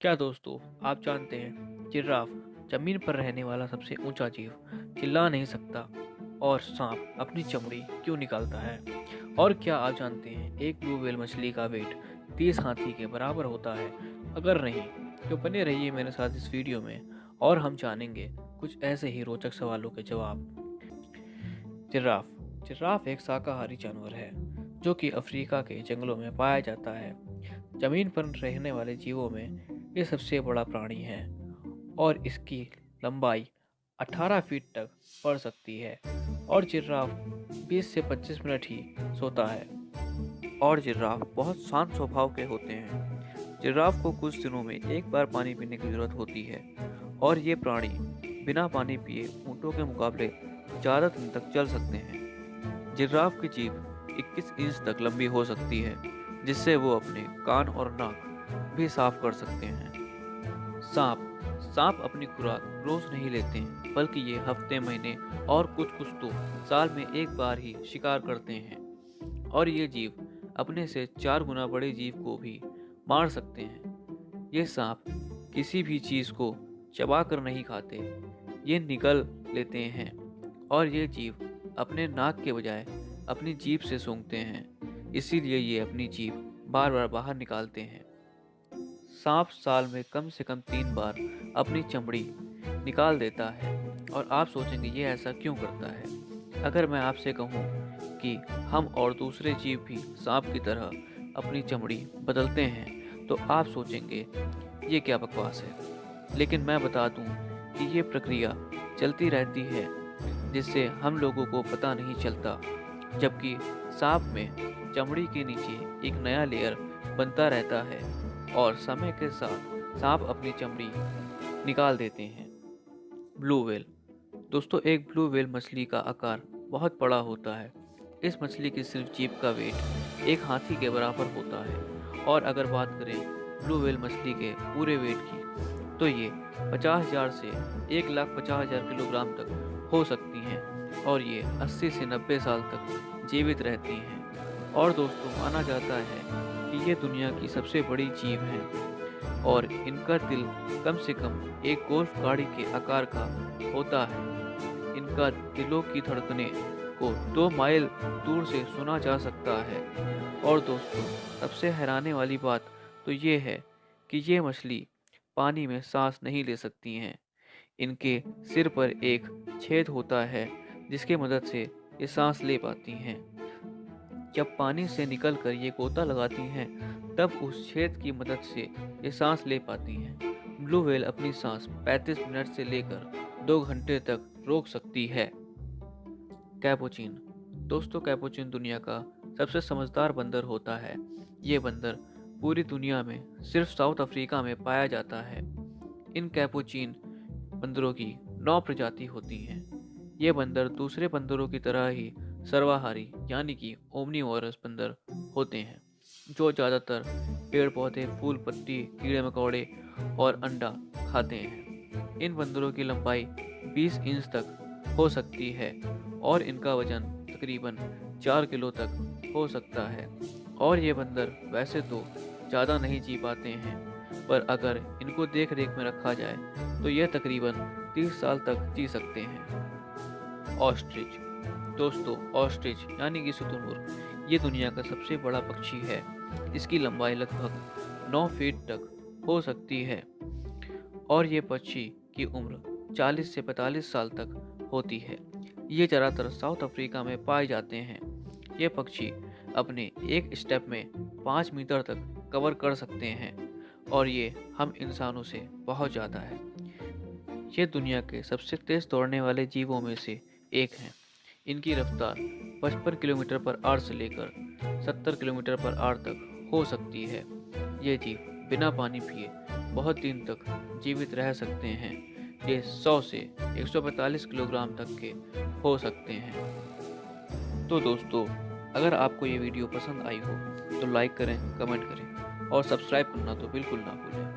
क्या दोस्तों आप जानते हैं जिराफ जमीन पर रहने वाला सबसे ऊंचा जीव चिल्ला नहीं सकता और सांप अपनी चमड़ी क्यों निकालता है। और क्या आप जानते हैं एक ब्लू व्हेल मछली का वेट 30 हाथी के बराबर होता है। अगर नहीं तो बने रहिए मेरे साथ इस वीडियो में और हम जानेंगे कुछ ऐसे ही रोचक सवालों के जवाब। जिराफ जिराफ एक शाकाहारी जानवर है जो कि अफ्रीका के जंगलों में पाया जाता है। जमीन पर रहने वाले जीवों में ये सबसे बड़ा प्राणी है और इसकी लंबाई 18 फीट तक बढ़ सकती है। और जिराफ 20 से 25 मिनट ही सोता है। और जिराफ बहुत शांत स्वभाव के होते हैं। जिराफ को कुछ दिनों में एक बार पानी पीने की जरूरत होती है और ये प्राणी बिना पानी पिए ऊँटों के मुकाबले ज़्यादा दिन तक चल सकते हैं। जिराफ की जीभ 21 इंच तक लंबी हो सकती है जिससे वो अपने कान और नाक भी साफ कर सकते हैं। सांप सांप अपनी खुराक रोज नहीं लेते हैं बल्कि ये हफ्ते महीने और कुछ तो साल में एक बार ही शिकार करते हैं। और ये जीव अपने से 4 गुना बड़े जीव को भी मार सकते हैं। ये सांप किसी भी चीज को चबा कर नहीं खाते, ये निगल लेते हैं। और ये जीव अपने नाक के बजाय अपनी जीभ से सूंघते हैं, इसीलिए ये अपनी जीभ बार बार बाहर निकालते हैं। सांप साल में कम से कम 3 बार अपनी चमड़ी निकाल देता है। और आप सोचेंगे ये ऐसा क्यों करता है। अगर मैं आपसे कहूँ कि हम और दूसरे जीव भी सांप की तरह अपनी चमड़ी बदलते हैं तो आप सोचेंगे ये क्या बकवास है। लेकिन मैं बता दूं कि ये प्रक्रिया चलती रहती है जिससे हम लोगों को पता नहीं चलता। जबकि सांप में चमड़ी के नीचे एक नया लेयर बनता रहता है और समय के साथ सांप अपनी चमड़ी निकाल देते हैं। ब्लू व्हेल दोस्तों, एक ब्लू व्हेल मछली का आकार बहुत बड़ा होता है। इस मछली की सिर्फ जीभ का वेट एक हाथी के बराबर होता है। और अगर बात करें ब्लू व्हेल मछली के पूरे वेट की तो ये 50,000 से 1,50,000 किलोग्राम तक हो सकती हैं और ये 80 से 90 साल तक जीवित रहती हैं। और दोस्तों माना जाता है कि ये दुनिया की सबसे बड़ी जीव हैं और इनका दिल कम से कम एक गोल्फ गाड़ी के आकार का होता है। इनका दिलों की धड़कनें को 2 माइल दूर से सुना जा सकता है। और दोस्तों सबसे हैरानी वाली बात तो ये है कि ये मछली पानी में सांस नहीं ले सकती हैं। इनके सिर पर एक छेद होता है जिसकी मदद से ये सांस ले पाती हैं। जब पानी से निकलकर ये गोता लगाती हैं तब उस छेद की मदद से ये सांस ले पाती हैं। ब्लू व्हेल अपनी सांस 35 मिनट से लेकर 2 घंटे तक रोक सकती है। कैपुचिन दोस्तों, कैपुचिन दुनिया का सबसे समझदार बंदर होता है। ये बंदर पूरी दुनिया में सिर्फ साउथ अफ्रीका में पाया जाता है। इन कैपुचिन बंदरों की 9 प्रजाति होती हैं। ये बंदर दूसरे बंदरों की तरह ही सर्वाहारी यानी कि ओमनीवोरस बंदर होते हैं जो ज़्यादातर पेड़ पौधे, फूल पत्ती, कीड़े मकोड़े और अंडा खाते हैं। इन बंदरों की लंबाई 20 इंच तक हो सकती है और इनका वजन तकरीबन 4 किलो तक हो सकता है। और ये बंदर वैसे तो ज़्यादा नहीं जी पाते हैं पर अगर इनको देख रेख में रखा जाए तो यह तकरीबन 30 साल तक जी सकते हैं। ऑस्ट्रिच दोस्तों, ऑस्ट्रिच यानी कि शुतुरमुर्ग ये दुनिया का सबसे बड़ा पक्षी है। इसकी लंबाई लगभग 9 फीट तक हो सकती है और ये पक्षी की उम्र 40 से 45 साल तक होती है। ये ज़्यादातर साउथ अफ्रीका में पाए जाते हैं। ये पक्षी अपने एक स्टेप में 5 मीटर तक कवर कर सकते हैं और ये हम इंसानों से बहुत ज़्यादा है। ये दुनिया के सबसे तेज़ दौड़ने वाले जीवों में से एक हैं। इनकी रफ्तार 55 किलोमीटर पर आवर से लेकर 70 किलोमीटर पर आवर तक हो सकती है। ये जीव बिना पानी पिए बहुत दिन तक जीवित रह सकते हैं। ये 100 से 145 किलोग्राम तक के हो सकते हैं। तो दोस्तों अगर आपको ये वीडियो पसंद आई हो तो लाइक करें, कमेंट करें और सब्सक्राइब करना तो बिल्कुल ना भूलें।